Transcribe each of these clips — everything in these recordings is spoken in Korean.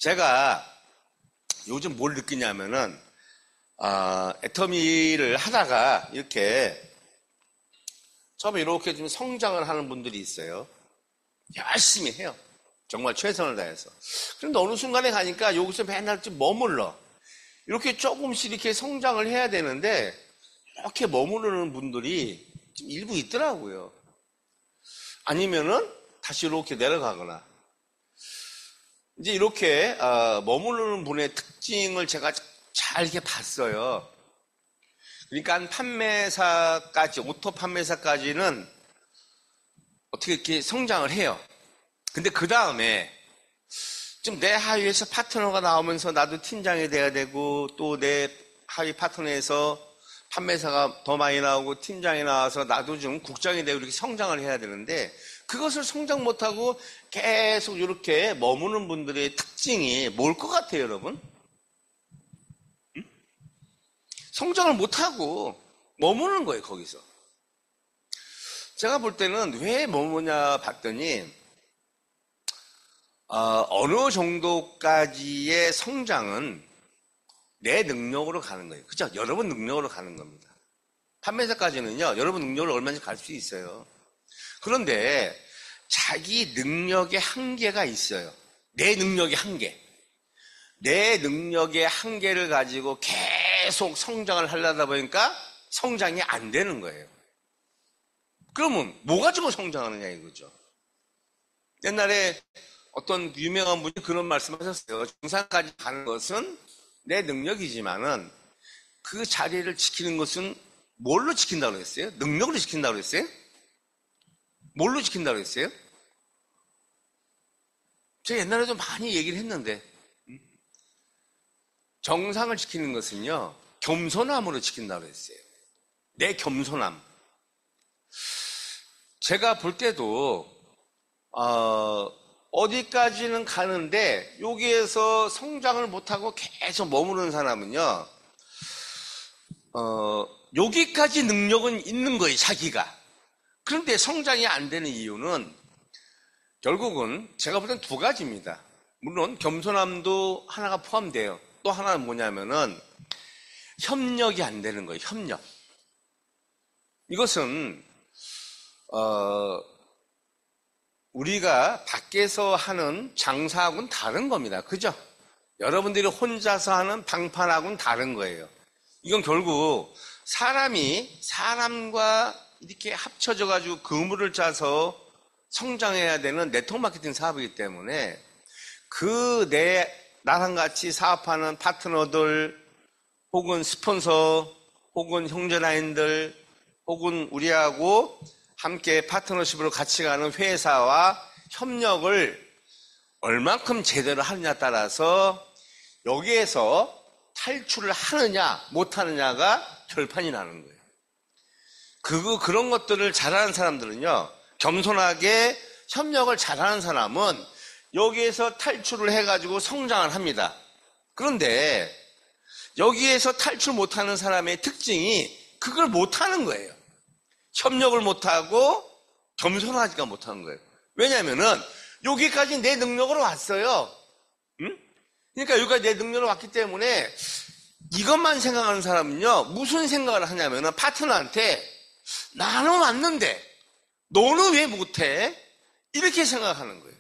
제가 요즘 뭘 느끼냐면은, 애터미를 하다가 이렇게, 처음에 이렇게 좀 성장을 하는 분들이 있어요. 열심히 해요. 정말 최선을 다해서. 그런데 어느 순간에 가니까 여기서 맨날 좀 머물러. 이렇게 조금씩 이렇게 성장을 해야 되는데, 이렇게 머무르는 분들이 좀 일부 있더라고요. 아니면은 다시 이렇게 내려가거나. 이제 이렇게 머무르는 분의 특징을 제가 잘 이렇게 봤어요. 그러니까 판매사까지, 오토 판매사까지는 어떻게 이렇게 성장을 해요. 근데 그 다음에 좀 내 하위에서 파트너가 나오면서 나도 팀장이 돼야 되고, 또 내 하위 파트너에서 판매사가 더 많이 나오고 팀장이 나와서 나도 좀 국장이 되고 이렇게 성장을 해야 되는데, 그것을 성장 못하고 계속 이렇게 머무는 분들의 특징이 뭘 것 같아요, 여러분? 성장을 못하고 머무는 거예요, 거기서. 제가 볼 때는 왜 머무냐 봤더니, 어느 정도까지의 성장은 내 능력으로 가는 거예요. 그죠? 여러분 능력으로 가는 겁니다. 판매사까지는요, 여러분 능력으로 얼마든지 갈 수 있어요. 그런데 자기 능력의 한계가 있어요. 내 능력의 한계. 내 능력의 한계를 가지고 계속 성장을 하려다 보니까 성장이 안 되는 거예요. 그러면 뭐 가지고 성장하느냐 이거죠. 옛날에 어떤 유명한 분이 그런 말씀하셨어요. 정상까지 가는 것은 내 능력이지만은 그 자리를 지키는 것은 뭘로 지킨다고 했어요? 능력으로 지킨다고 했어요? 뭘로 지킨다고 했어요? 제가 옛날에도 많이 얘기를 했는데, 정상을 지키는 것은요, 겸손함으로 지킨다고 했어요. 내 겸손함. 제가 볼 때도 어디까지는 가는데 여기에서 성장을 못하고 계속 머무르는 사람은요, 여기까지 능력은 있는 거예요, 자기가. 그런데 성장이 안 되는 이유는 결국은 제가 볼 땐 두 가지입니다. 물론 겸손함도 하나가 포함돼요. 또 하나는 뭐냐면은 협력이 안 되는 거예요, 협력. 이것은 우리가 밖에서 하는 장사하고는 다른 겁니다. 그죠? 여러분들이 혼자서 하는 방판하고는 다른 거예요. 이건 결국 사람과 이렇게 합쳐져 가지고 그물을 짜서 성장해야 되는 네트워크 마케팅 사업이기 때문에 나랑 같이 사업하는 파트너들 혹은 스폰서 혹은 형제라인들 혹은 우리하고 함께 파트너십으로 같이 가는 회사와 협력을 얼만큼 제대로 하느냐에 따라서 여기에서 탈출을 하느냐 못하느냐가 결판이 나는 거예요. 그런 것들을 잘하는 사람들은요, 겸손하게 협력을 잘하는 사람은 여기에서 탈출을 해가지고 성장을 합니다. 그런데 여기에서 탈출 못하는 사람의 특징이 그걸 못하는 거예요. 협력을 못하고 겸손하지가 못하는 거예요. 왜냐하면은 여기까지 내 능력으로 왔어요. 응? 그러니까 여기까지 내 능력으로 왔기 때문에 이것만 생각하는 사람은요, 무슨 생각을 하냐면은 파트너한테 나는 왔는데 너는 왜 못해? 이렇게 생각하는 거예요.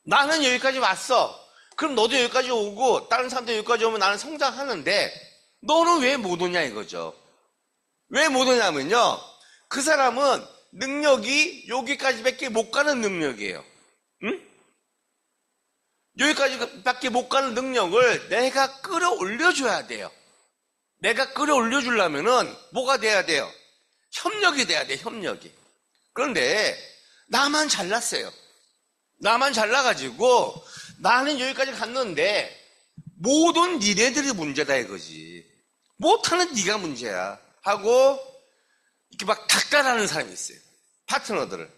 나는 여기까지 왔어. 그럼 너도 여기까지 오고 다른 사람도 여기까지 오면 나는 성장하는데 너는 왜 못 오냐 이거죠. 왜 못 오냐면요, 그 사람은 능력이 여기까지밖에 못 가는 능력이에요. 응? 여기까지밖에 못 가는 능력을 내가 끌어올려줘야 돼요. 내가 끌어올려주려면은 뭐가 돼야 돼요? 협력이 돼야 돼요, 협력이. 그런데 나만 잘났어요. 나만 잘나가지고 나는 여기까지 갔는데 못 온 니네들이 문제다 이거지. 못하는 네가 문제야 하고 이렇게 막 닥달하는 사람이 있어요. 파트너들을.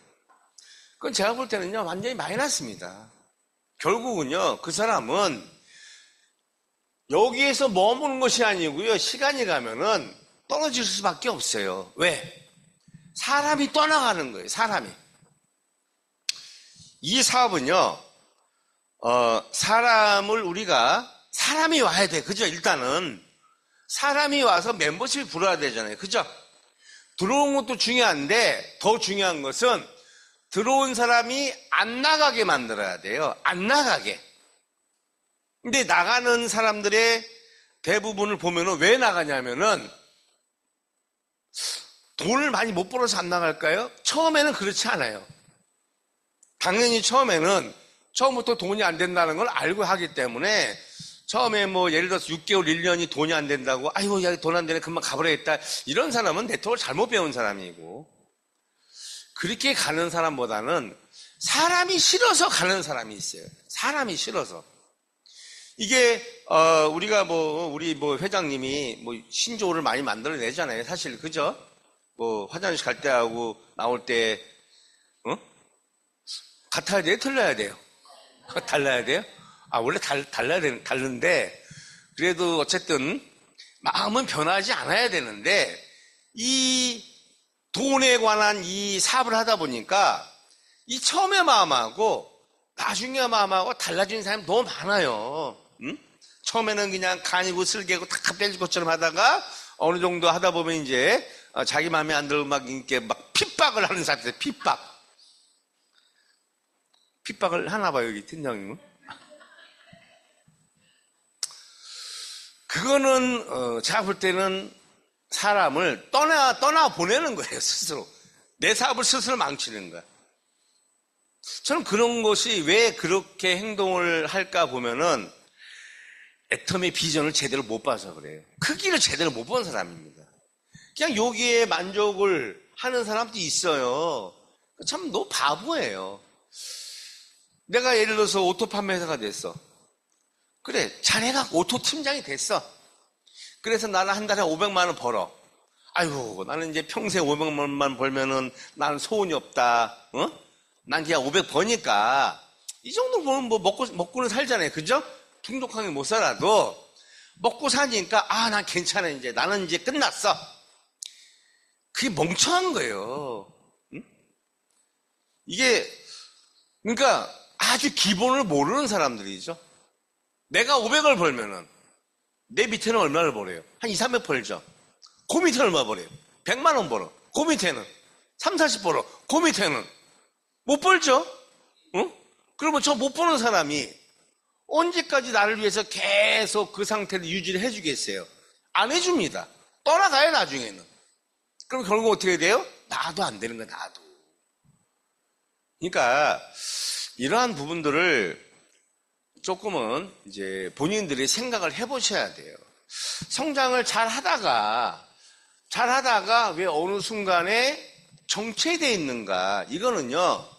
그건 제가 볼 때는요, 완전히 마이너스입니다. 결국은요, 그 사람은 여기에서 머무는 것이 아니고요, 시간이 가면은 떨어질 수밖에 없어요. 왜? 사람이 떠나가는 거예요, 사람이. 이 사업은요, 사람을 우리가, 사람이 와야 돼. 그죠? 일단은. 사람이 와서 멤버십이 불어야 되잖아요. 그죠? 들어온 것도 중요한데, 더 중요한 것은 들어온 사람이 안 나가게 만들어야 돼요. 안 나가게. 근데 나가는 사람들의 대부분을 보면은 왜 나가냐면은 돈을 많이 못 벌어서 안 나갈까요? 처음에는 그렇지 않아요. 당연히 처음부터 돈이 안 된다는 걸 알고 하기 때문에 처음에 뭐 예를 들어서 6개월, 1년이 돈이 안 된다고 아이고 야 돈 안 되네 금방 가버려야겠다 이런 사람은 네트워크를 잘못 배운 사람이고 그렇게 가는 사람보다는 사람이 싫어서 가는 사람이 있어요. 사람이 싫어서. 이게 우리가 우리 회장님이 신조어를 많이 만들어내잖아요. 사실 그죠? 화장실 갈 때하고 나올 때 같아야 돼요? 틀려야 돼요? 달라야 돼요? 원래 다른데, 그래도 어쨌든, 마음은 변하지 않아야 되는데, 이 돈에 관한 이 사업을 하다 보니까, 이 처음의 마음하고, 나중의 마음하고 달라진 사람이 너무 많아요. 응? 처음에는 그냥 간이고 쓸개고 탁탁 빼질 것처럼 하다가, 어느 정도 하다 보면 이제, 자기 마음에 안 들고 막 핍박을 하는 사람들, 핍박을 하나 봐요, 여기 팀장님은. 그거는 제가 볼 때는 사람을 떠나 보내는 거예요. 스스로. 내 사업을 스스로 망치는 거야. 저는 그런 것이 왜 그렇게 행동을 할까 보면은 애텀의 비전을 제대로 못 봐서 그래요. 크기를 제대로 못 본 사람입니다. 그냥 여기에 만족을 하는 사람도 있어요. 참 너무 바보예요. 내가 예를 들어서 오토 판매사가 됐어. 그래, 자네가 오토 팀장이 됐어. 그래서 나는 한 달에 500만 원 벌어. 아이고, 나는 이제 평생 500만 원만 벌면은 나는 소원이 없다. 난 그냥 500 버니까 이 정도 보면 먹고는 살잖아요. 그죠? 풍족하게 못 살아도 먹고 사니까 난 괜찮아. 이제 나는 이제 끝났어. 그게 멍청한 거예요. 응? 이게 그러니까 아주 기본을 모르는 사람들이죠. 내가 500을 벌면은 내 밑에는 얼마를 벌어요? 한 2, 300 벌죠. 그 밑에는 얼마 벌어요? 100만 원 벌어. 그 밑에는 3, 40 벌어. 그 밑에는 못 벌죠? 응? 그러면 저 못 버는 사람이 언제까지 나를 위해서 계속 그 상태를 유지를 해주겠어요? 안 해줍니다. 떠나가요, 나중에는. 그럼 결국 어떻게 돼요? 나도 안 되는 거야, 나도. 그러니까 이러한 부분들을 조금은 이제 본인들이 생각을 해보셔야 돼요. 성장을 잘 하다가 왜 어느 순간에 정체되어 있는가. 이거는요,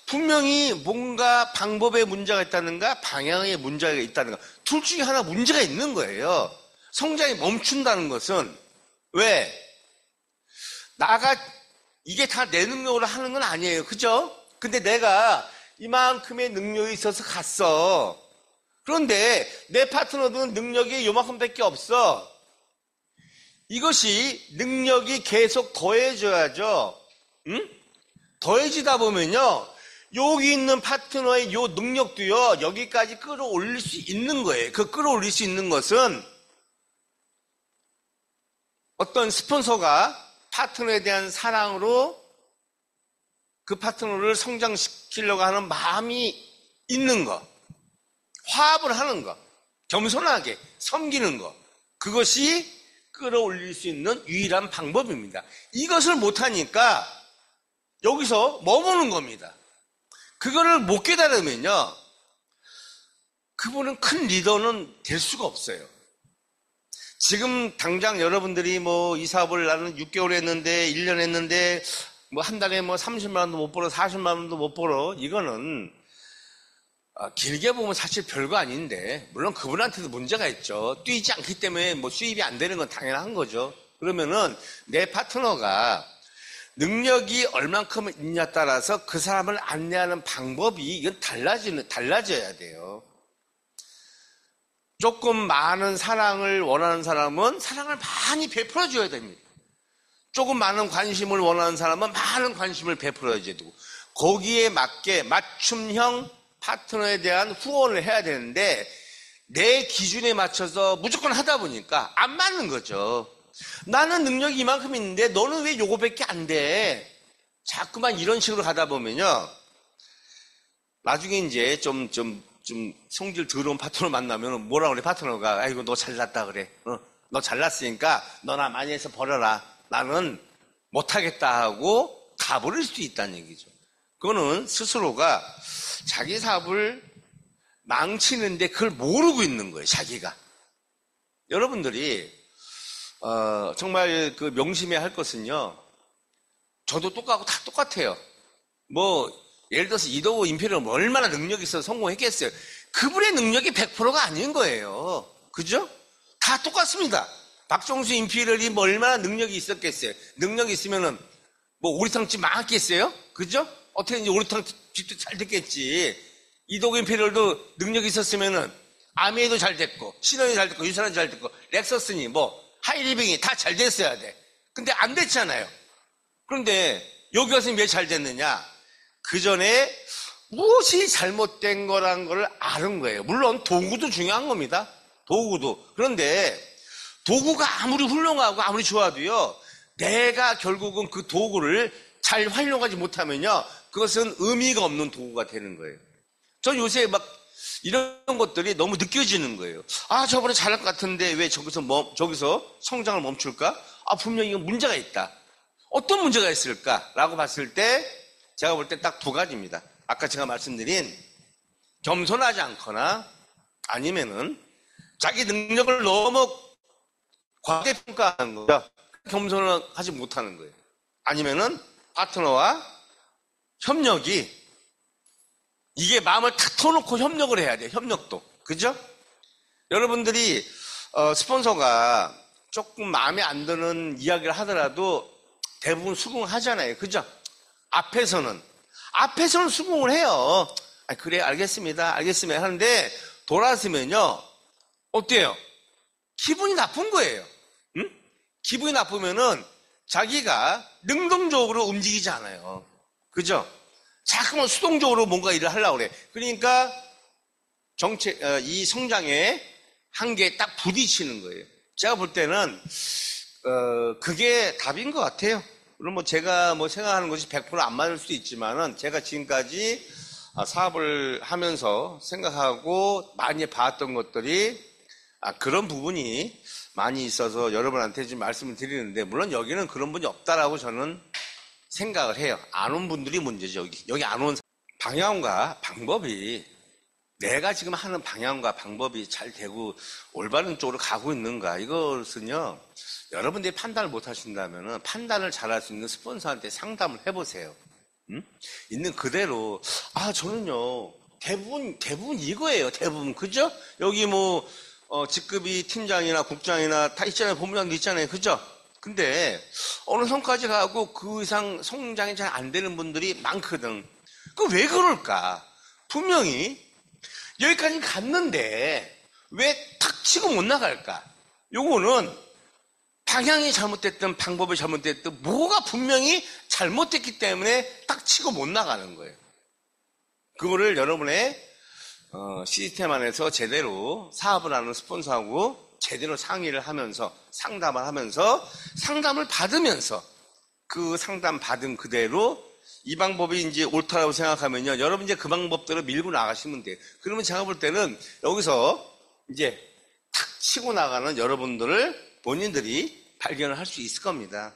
분명히 뭔가 방법에 문제가 있다는가, 방향에 문제가 있다는가. 둘 중에 하나 문제가 있는 거예요. 성장이 멈춘다는 것은, 왜? 이게 다 내 능력으로 하는 건 아니에요. 그죠? 근데 내가 이만큼의 능력이 있어서 갔어. 그런데 내 파트너들은 능력이 요만큼밖에 없어. 이것이 능력이 계속 더해져야죠. 응? 더해지다 보면요, 여기 있는 파트너의 요 능력도요, 여기까지 끌어올릴 수 있는 거예요. 그 끌어올릴 수 있는 것은 어떤 스폰서가 파트너에 대한 사랑으로 그 파트너를 성장시키려고 하는 마음이 있는 거, 화합을 하는 거, 겸손하게 섬기는 거, 그것이 끌어올릴 수 있는 유일한 방법입니다. 이것을 못하니까 여기서 머무는 겁니다. 그거를 못 깨달으면요, 그분은 큰 리더는 될 수가 없어요. 지금 당장 여러분들이 이 사업을 나는 6개월 했는데 1년 했는데 한 달에 30만 원도 못 벌어 40만 원도 못 벌어, 이거는 길게 보면 사실 별거 아닌데, 물론 그분한테도 문제가 있죠. 뛰지 않기 때문에 수입이 안 되는 건 당연한 거죠. 그러면은 내 파트너가 능력이 얼만큼 있냐에 따라서 그 사람을 안내하는 방법이 이건 달라져야 돼요. 조금 많은 사랑을 원하는 사람은 사랑을 많이 베풀어줘야 됩니다. 조금 많은 관심을 원하는 사람은 많은 관심을 베풀어줘야 되고, 거기에 맞게 맞춤형 파트너에 대한 후원을 해야 되는데 내 기준에 맞춰서 무조건 하다 보니까 안 맞는 거죠. 나는 능력이 이만큼 있는데 너는 왜 요거밖에 안 돼? 자꾸만 이런 식으로 가다 보면요. 나중에 이제 좀 성질 더러운 파트너 만나면 뭐라 그래, 파트너가. 아이고, 너 잘났다 그래. 너 잘났으니까 너나 많이 해서 버려라. 나는 못하겠다 하고 가버릴 수도 있다는 얘기죠. 그거는 스스로가 자기 사업을 망치는데 그걸 모르고 있는 거예요, 자기가. 여러분들이 정말 그 명심해야 할 것은요, 저도 똑같고 다 똑같아요. 예를 들어서 이도우 임페리얼은 얼마나 능력이 있어서 성공했겠어요. 그분의 능력이 100%가 아닌 거예요. 그죠? 다 똑같습니다. 박정수 임페리얼이 얼마나 능력이 있었겠어요. 능력이 있으면은 오리탕집 망했겠어요? 그죠? 어떻게든지 오리탕집도 잘 됐겠지. 이도우 임페리얼도 능력이 있었으면은 아메이도 잘 됐고, 신원이 잘 됐고, 유산이 잘 됐고, 렉서스니 하이리빙이 다 잘 됐어야 돼. 근데 안 됐잖아요. 그런데 여기 와서 왜 잘 됐느냐? 그 전에 무엇이 잘못된 거란 걸 아는 거예요. 물론 도구도 중요한 겁니다. 도구도. 그런데 도구가 아무리 훌륭하고 아무리 좋아도요, 내가 결국은 그 도구를 잘 활용하지 못하면요, 그것은 의미가 없는 도구가 되는 거예요. 전 요새 이런 것들이 너무 느껴지는 거예요. 아, 저번에 잘할 것 같은데 왜 저기서 성장을 멈출까? 아, 분명히 이건 문제가 있다. 어떤 문제가 있을까라고 봤을 때 제가 볼 때 딱 두 가지입니다. 아까 제가 말씀드린 겸손하지 않거나 아니면은 자기 능력을 너무 과대평가하는 거죠. 겸손을 하지 못하는 거예요. 아니면은 파트너와 협력이 이게 마음을 탁 터놓고 협력을 해야 돼요. 협력도. 그죠? 여러분들이 스폰서가 조금 마음에 안 드는 이야기를 하더라도 대부분 수긍하잖아요. 그죠? 앞에서는 수긍을 해요. 아, 그래, 알겠습니다. 하는데 돌아서면요, 어때요? 기분이 나쁜 거예요. 응? 기분이 나쁘면은 자기가 능동적으로 움직이지 않아요. 그죠? 자꾸만 수동적으로 뭔가 일을 하려고 그래. 그러니까 이 성장의 한계에 딱 부딪히는 거예요. 제가 볼 때는 그게 답인 것 같아요. 물론 제가 생각하는 것이 100% 안 맞을 수도 있지만은 제가 지금까지 사업을 하면서 생각하고 많이 봤던 것들이 그런 부분이 많이 있어서 여러분한테 지금 말씀을 드리는데, 물론 여기는 그런 분이 없다라고 저는 생각을 해요. 안 온 분들이 문제죠. 여기 안 온 방향과 방법이, 내가 지금 하는 방향과 방법이 잘 되고 올바른 쪽으로 가고 있는가, 이것은요, 여러분들이 판단을 못 하신다면 판단을 잘할 수 있는 스폰서한테 상담을 해보세요. 있는 그대로, 저는요, 대부분 이거예요. 대부분. 그죠? 여기 직급이 팀장이나 국장이나 다 있잖아요. 본부장도 있잖아요. 그죠? 근데 어느 선까지 가고 그 이상 성장이 잘 안 되는 분들이 많거든. 왜 그럴까? 분명히 여기까지 갔는데 왜 탁 치고 못 나갈까? 요거는 방향이 잘못됐든 방법이 잘못됐든 뭐가 분명히 잘못됐기 때문에 딱 치고 못 나가는 거예요. 그거를 여러분의 시스템 안에서 제대로 사업을 하는 스폰서하고 제대로 상의를 하면서 상담을 하면서 상담을 받으면서 그 상담 받은 그대로 이 방법이 이제 옳다고 생각하면요, 여러분 이제 그 방법대로 밀고 나가시면 돼요. 그러면 제가 볼 때는 여기서 이제 탁 치고 나가는 여러분들을 본인들이 발견을 할 수 있을 겁니다.